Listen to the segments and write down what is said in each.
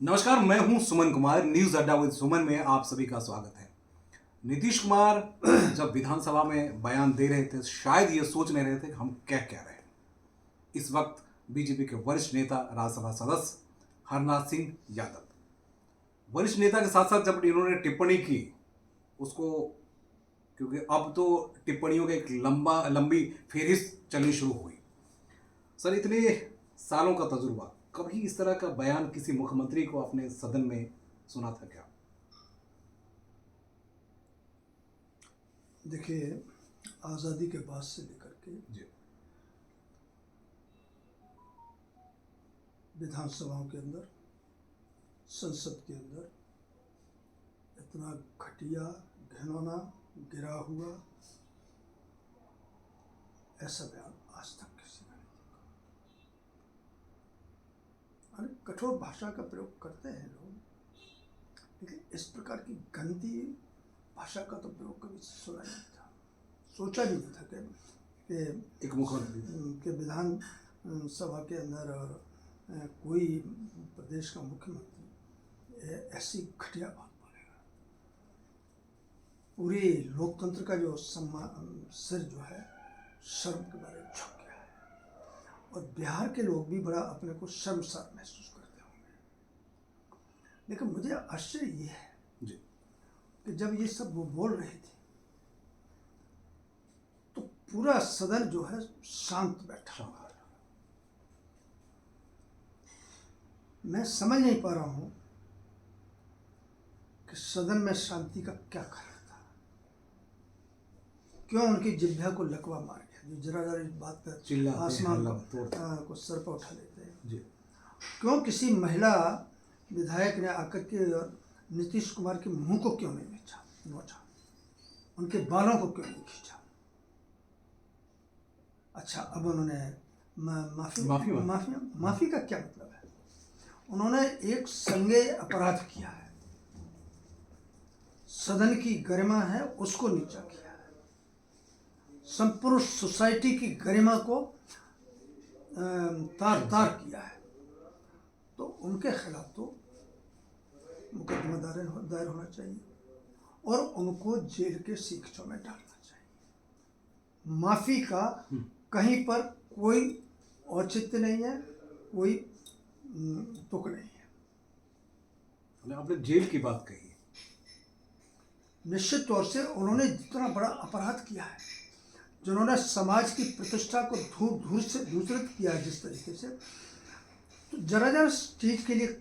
नमस्कार, मैं हूं सुमन कुमार। न्यूज अड्डा विद सुमन में आप सभी का स्वागत है। नीतीश कुमार जब विधानसभा में बयान दे रहे थे, शायद ये सोच नहीं रहे थे कि हम कह रहे हैं। इस वक्त बीजेपी के वरिष्ठ नेता, राज्यसभा सदस्य हरनाथ सिंह यादव, वरिष्ठ नेता के साथ साथ जब इन्होंने टिप्पणी की उसको, क्योंकि अब तो टिप्पणियों की एक लंबी फेहरिस्त चलनी शुरू हुई। सर, इतने सालों का तजुर्बा, कभी इस तरह का बयान किसी मुख्यमंत्री को अपने सदन में सुना था क्या? देखिए, आज़ादी के बाद से लेकर के जी। विधानसभाओं के अंदर, संसद के अंदर इतना घटिया, घिनौना, गिरा हुआ ऐसा बयान आज तक किसी ने नहीं देखा। अरे कठोर भाषा का प्रयोग करते हैं लोग, लेकिन इस प्रकार की गंदी भाषा का तो प्रयोग कभी सुना नहीं था, सोचा भी नहीं था कि एक मुख्यमंत्री के विधान सभा के अंदर कोई प्रदेश का मुख्यमंत्री ऐसी घटिया बात बोलेगा। पूरे लोकतंत्र का जो सिर जो है शर्म के बारे में झुक गया है, और बिहार के लोग भी बड़ा अपने को शर्मसार महसूस करते होंगे। लेकिन मुझे आश्चर्य ये है जी। कि जब ये सब वो बोल रहे थे तो पूरा सदन जो है शांत बैठा हुआ है। मैं समझ नहीं पा रहा हूं कि सदन में शांति का क्या कारण था। क्यों उनकी जिह्वा को लकवा मार गया, जो जरा जरा इस बात पर आसमान को सर पर उठा लेते हैं जी। क्यों किसी महिला विधायक ने आकर के नीतीश कुमार के मुंह को क्यों नहीं नोचा, उनके बालों को क्यों नहीं खींचा? अच्छा, अब उन्होंने माफी का क्या मतलब है? उन्होंने एक संज्ञेय अपराध किया है, सदन की गरिमा है उसको नीचा किया है, संपूर्ण सोसाइटी की गरिमा को तार किया है। तो उनके खिलाफ तो मुकदमा दायर होना चाहिए और उनको जेल के सीखचों में डालना चाहिए। माफी का कहीं पर कोई औचित्य नहीं है, कोई तुक नहीं है। आपने जेल की बात कही, निश्चित तौर से उन्होंने जितना बड़ा अपराध किया है, जिन्होंने समाज की प्रतिष्ठा को धूल से दूषित किया है जिस तरीके से, तो जरा चीज के लिए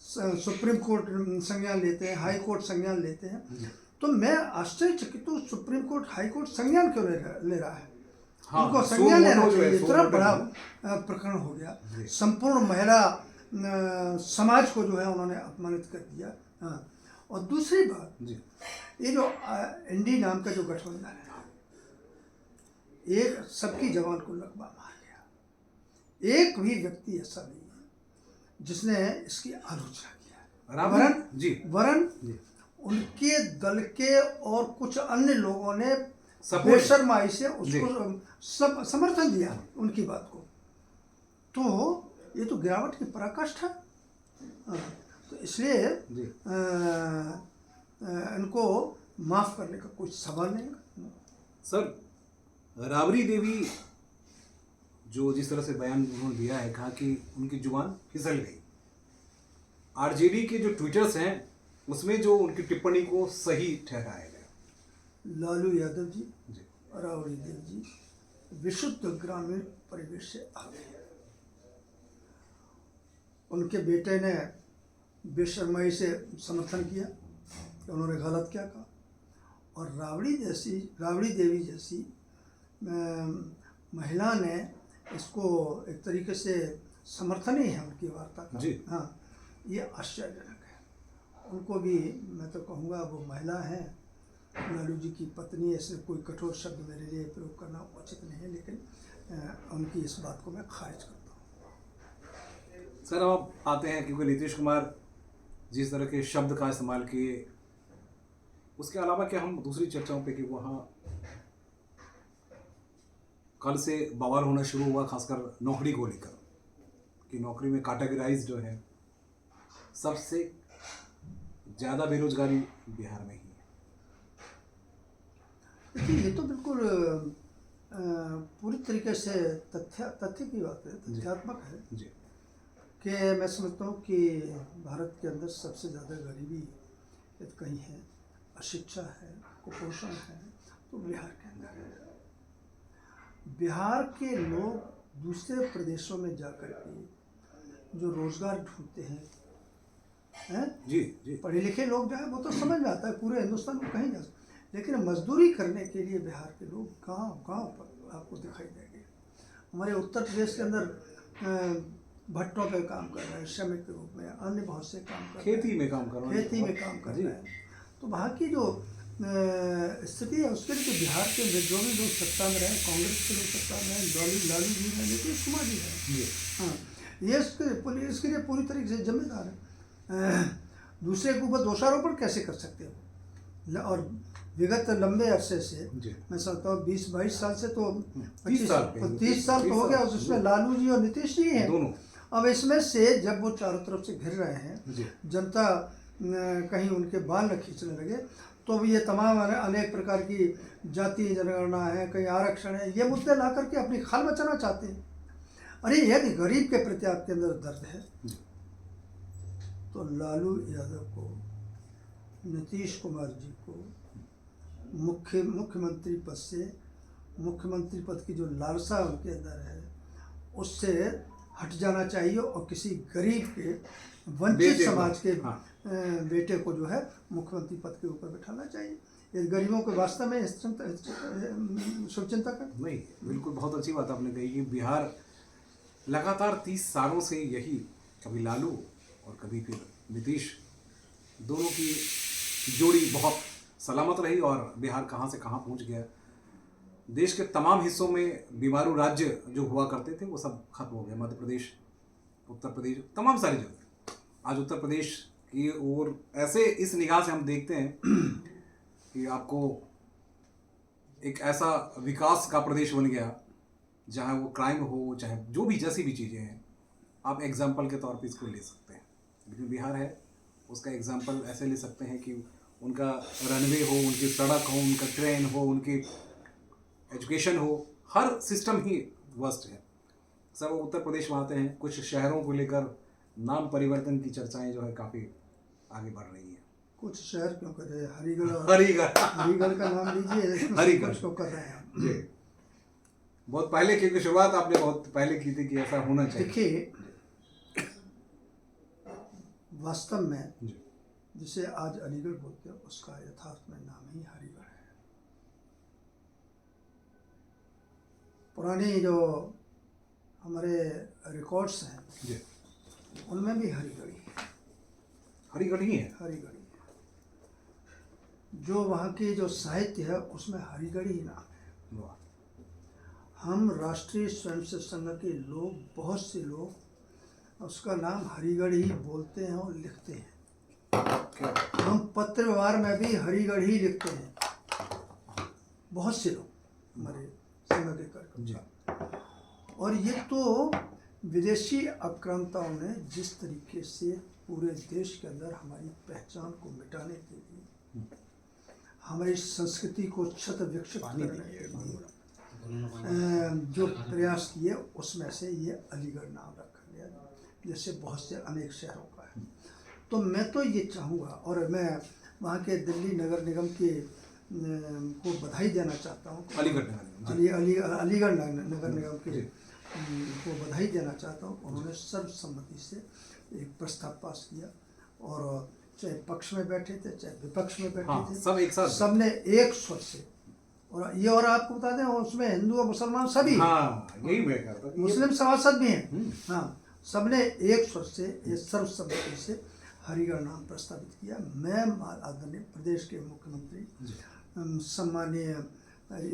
सुप्रीम कोर्ट संज्ञान लेते हैं, हाई कोर्ट संज्ञान लेते हैं। तो मैं आश्चर्यचकित हूँ, सुप्रीम कोर्ट हाई कोर्ट संज्ञान क्यों ले रहा है? हाँ, उनको संज्ञान लेना चाहिए। इतना बड़ा प्रकरण हो गया, संपूर्ण महिला समाज को जो है उन्होंने अपमानित कर दिया। हाँ, और दूसरी बात, ये जो एनडी नाम का जो गठबंधन है, एक सबकी जवान को लकवा मार गया। एक भी व्यक्ति ऐसा नहीं है जिसने इसकी आलोचना किया। वरन उनके दल के और कुछ अन्य लोगों ने बेशर्माई से उसको समर्थन दिया उनकी बात को। तो ये तो गिरावट की पराकाष्ठा। तो इसलिए इनको माफ करने का कोई सवाल नहीं। सर, राबड़ी देवी जो जिस तरह से बयान उन्होंने दिया है, कहा कि उनकी जुबान फिसल गई। आरजेडी के जो ट्विटर्स हैं उसमें जो उनकी टिप्पणी को सही ठहराया गया। लालू यादव जी, राबड़ी देव जी विशुद्ध ग्रामीण परिवेश से आते हैं। उनके बेटे ने बेशर्माई से समर्थन किया कि उन्होंने गलत क्या कहा, और राबड़ी देवी जैसी महिला ने इसको एक तरीके से समर्थन ही है उनकी वार्ता का। हाँ, ये आश्चर्यजनक है। उनको भी मैं तो कहूँगा वो महिला है, लालू जी की पत्नी, ऐसे कोई कठोर शब्द मेरे लिए प्रयोग करना उचित नहीं है, लेकिन उनकी इस बात को मैं खारिज करता हूँ। सर, अब आते हैं, क्योंकि नीतीश कुमार जिस तरह के शब्द का इस्तेमाल किए, उसके अलावा क्या हम दूसरी चर्चाओं पे कि वहाँ कल से बवाल होना शुरू हुआ, खासकर नौकरी को लेकर, कि नौकरी में कैटेगराइज जो है सबसे ज़्यादा बेरोजगारी बिहार में ही है। देखिए, ये तो बिल्कुल पूरी तरीके से तथ्य की बात है, तथ्यात्मक है जी कि मैं समझता हूँ कि भारत के अंदर सबसे ज़्यादा गरीबी यदि कहीं है, अशिक्षा है, कुपोषण है, तो बिहार के अंदर है। बिहार के लोग दूसरे प्रदेशों में जाकर के जो रोजगार ढूंढते हैं जी जी, पढ़े लिखे लोग जो है वो तो समझ में आता है, पूरे हिंदुस्तान में कहीं जा सकते, लेकिन मजदूरी करने के लिए बिहार के लोग गांव पर आपको दिखाई देंगे। हमारे उत्तर प्रदेश के अंदर भट्टों पे काम कर रहे हैं, श्रमिक के रूप में, अन्य बहुत से काम कर रहे हैं, खेती में काम कर रहे हैं, खेती में काम कर रहे हैं। तो वहाँ की जो स्थिति है उसके लिए तो बिहार के जो भी लोग सत्ता में रहे, कांग्रेस के लोग सत्ता में रहे, लालू जी हैं, नीतीश कुमार जी हैं, हाँ, ये इसके लिए पूरी तरीके से जिम्मेदार है। दूसरे के ऊपर दोषारोपण कैसे कर सकते हो? और विगत लंबे अरसे से मैं समझता हूँ 20-22 साल से तो 30 साल तो हो गया, उसमें लालू जी और नीतीश जी हैं दोनों। अब इसमें से जब वो चारों तरफ से घिर रहे हैं, जनता कहीं उनके बाल न खींचने लगे, तो भी ये तमाम अनेक प्रकार की जातीय जनगणना है, कहीं आरक्षण है, ये मुद्दे ला करके अपनी खाल बचाना चाहते हैं। अरे यदि गरीब के प्रति आपके अंदर दर्द है तो लालू यादव को, नीतीश कुमार जी को मुख्यमंत्री पद से, मुख्यमंत्री पद की जो लालसा उनके अंदर है उससे हट जाना चाहिए और किसी गरीब के वंचित समाज के बेटे को जो है मुख्यमंत्री पद के ऊपर बैठाना चाहिए। इस गरीबों के वास्तव में शुभचिंता कर नहीं, बिल्कुल बहुत अच्छी बात आपने कही कि बिहार लगातार 30 सालों से यही, कभी लालू और कभी फिर नीतीश, दोनों की जोड़ी बहुत सलामत रही और बिहार कहाँ से कहाँ पहुँच गया। देश के तमाम हिस्सों में बीमारू राज्य जो हुआ करते थे वो सब खत्म हो गए। मध्य प्रदेश, उत्तर प्रदेश, तमाम सारी जगह आज उत्तर प्रदेश की ओर ऐसे इस निगाह से हम देखते हैं कि आपको एक ऐसा विकास का प्रदेश बन गया जहाँ वो क्राइम हो, चाहे जो भी जैसी भी चीज़ें हैं, आप एग्जाम्पल के तौर पे इसको ले सकते हैं। लेकिन बिहार है, उसका एग्जाम्पल ऐसे ले सकते हैं कि उनका रनवे हो, उनकी सड़क हो, उनका ट्रेन हो, उनकी एजुकेशन हो, हर सिस्टम ही वर्स्ट है। सब उत्तर प्रदेश में आते हैं, कुछ शहरों को लेकर नाम परिवर्तन की चर्चाएं जो है काफ़ी आगे बढ़ रही है। कुछ शहर क्यों कर रहे हैं, हरिगढ़ का नाम लीजिए, हरिगढ़ को कर रहे हैं जी। बहुत पहले, क्योंकि शुरुआत आपने बहुत पहले की थी कि ऐसा होना चाहिए। देखिए, वास्तव में जिसे आज अलीगढ़ बोलते हैं उसका यथार्थ में नाम ही हरिगढ़ है। पुरानी जो हमारे रिकॉर्ड्स हैं उनमें भी हरिगढ़ ही है, हरिगढ़ ही है, हरिगढ़ ही है। जो वहाँ की जो साहित्य है उसमें हरिगढ़ ही नाम है। हम राष्ट्रीय स्वयंसेवक संघ के लोग, बहुत से लोग उसका नाम हरिगढ़ ही बोलते हैं और लिखते हैं। हम पत्र व्यवहार में भी हरिगढ़ ही लिखते हैं, बहुत से लोग हमारे संघ के कार्यकर्ता। और ये तो विदेशी आक्रांताओं ने जिस तरीके से पूरे देश के अंदर हमारी पहचान को मिटाने के लिए, हमारी संस्कृति को क्षत विक्षत करने के लिए जो प्रयास किए, उसमें से ये अलीगढ़ नाम रखा गया, जैसे बहुत से अनेक शहरों का है। तो मैं तो ये चाहूँगा, और मैं वहाँ के दिल्ली नगर निगम के को बधाई देना चाहता हूँ, अलीगढ़ नगर निगम के को बधाई देना चाहता हूँ। उन्होंने सर्वसम्मति से एक प्रस्ताव पास किया, और चाहे पक्ष में बैठे थे चाहे विपक्ष में बैठे थे, सब एक साथ, सबने एक स्वर से, और ये, और आपको बता दें उसमें हिंदू और मुसलमान सभी, यही मैं कहता हूं, मुस्लिम सभासद भी हैं, हाँ, सबने एक स्वर से, ये सर्वसम्मति से हरिगढ़ नाम प्रस्तावित किया। मैं आदरणीय प्रदेश के मुख्यमंत्री सम्माननीय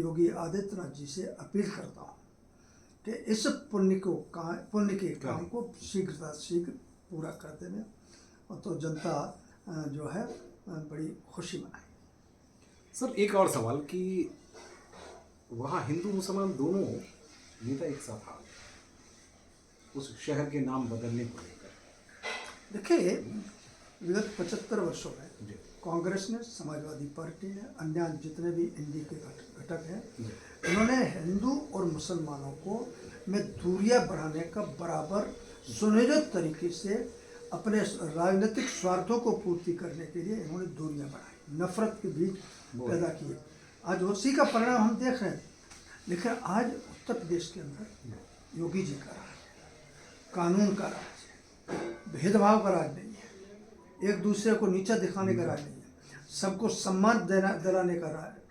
योगी आदित्यनाथ जी से अपील करता हूँ कि इस पुण्य के काम को शीघ्र पूरा कर देने, और तो जनता जो है बड़ी खुशी मनाए। सर, एक और सवाल कि वहाँ हिंदू मुसलमान दोनों नेता एक साथ आ गए उस शहर के नाम बदलने को लेकर, देखिए, विगत 75 वर्षों में जी कांग्रेस ने, समाजवादी पार्टी ने, अन्य जितने भी एनडीए के घटक हैं, जी इन्होंने हिंदू और मुसलमानों को में दूरियां बढ़ाने का बराबर सुनियोजित तरीके से अपने राजनीतिक स्वार्थों को पूर्ति करने के लिए इन्होंने दूरियां बढ़ाई, नफरत के बीज पैदा किए। आज उसी का परिणाम हम देख रहे हैं। लेकिन आज उत्तर प्रदेश के अंदर योगी जी का राज है, कानून का राज है, भेदभाव का राज नहीं है, एक दूसरे को नीचा दिखाने का राज नहीं है, सबको सम्मान दिलाने का राज है।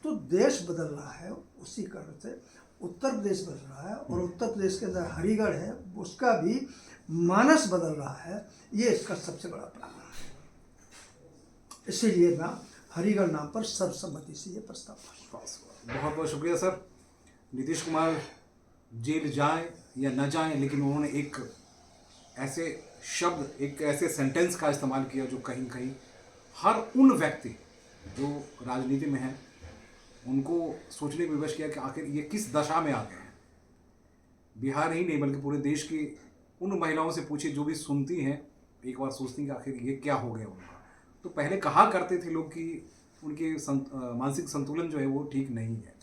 तो देश बदल रहा है, उसी कारण से उत्तर प्रदेश बदल रहा है, और उत्तर प्रदेश के अंदर हरिगढ़ है, उसका भी मानस बदल रहा है। ये इसका सबसे बड़ा प्रमाण है। इसीलिए मैं हरिगढ़ नाम पर सर्वसम्मति से ये प्रस्ताव पास हुआ। बहुत बहुत शुक्रिया सर। नीतीश कुमार जेल जाएं या न जाएं, लेकिन उन्होंने एक ऐसे शब्द, एक ऐसे सेंटेंस का इस्तेमाल किया जो कहीं कहीं हर उन व्यक्ति जो राजनीति में हैं उनको सोचने पर विवश किया कि आखिर ये किस दशा में आ गए हैं। बिहार ही नहीं बल्कि पूरे देश की उन महिलाओं से पूछे जो भी सुनती हैं, एक बार सोचती हैं कि आखिर ये क्या हो गया उनका। तो पहले कहा करते थे लोग कि उनके मानसिक संतुलन जो है वो ठीक नहीं है।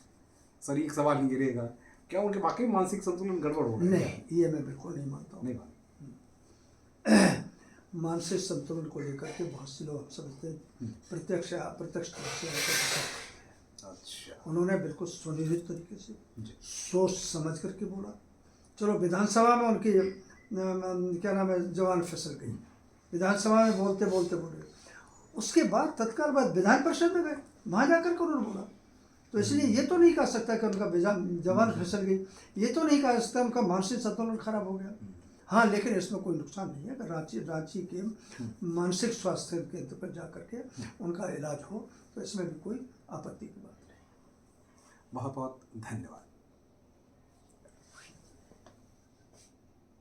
सर, एक सवाल ये रहेगा, क्या उनके वाकई मानसिक संतुलन गड़बड़ हो गया? नहीं, ये मैं बिल्कुल नहीं मानता हूँ। नहीं मानता। मानसिक संतुलन को लेकर के बहुत से लोग समझते हैं प्रत्यक्ष अप्रत्यक्ष रूप से। अच्छा, उन्होंने बिल्कुल सुनियोजित तरीके से जी सोच समझ करके बोला। चलो, विधानसभा में उनकी क्या नाम है, जवान फिसल गई, विधानसभा में बोलते बोलते बोले, उसके बाद तत्काल बाद विधान परिषद में गए, वहाँ जाकर के उन्होंने बोला। तो इसलिए ये तो नहीं कह सकता कि उनका जवान फिसल गई, ये तो नहीं कह सकता उनका मानसिक संतुलन खराब हो गया। हाँ, लेकिन इसमें कोई नुकसान नहीं है अगर रांची के मानसिक स्वास्थ्य केंद्र पर जा करके उनका इलाज हो, तो इसमें भी कोई आपत्ति की बात नहीं। बहुत बहुत धन्यवाद।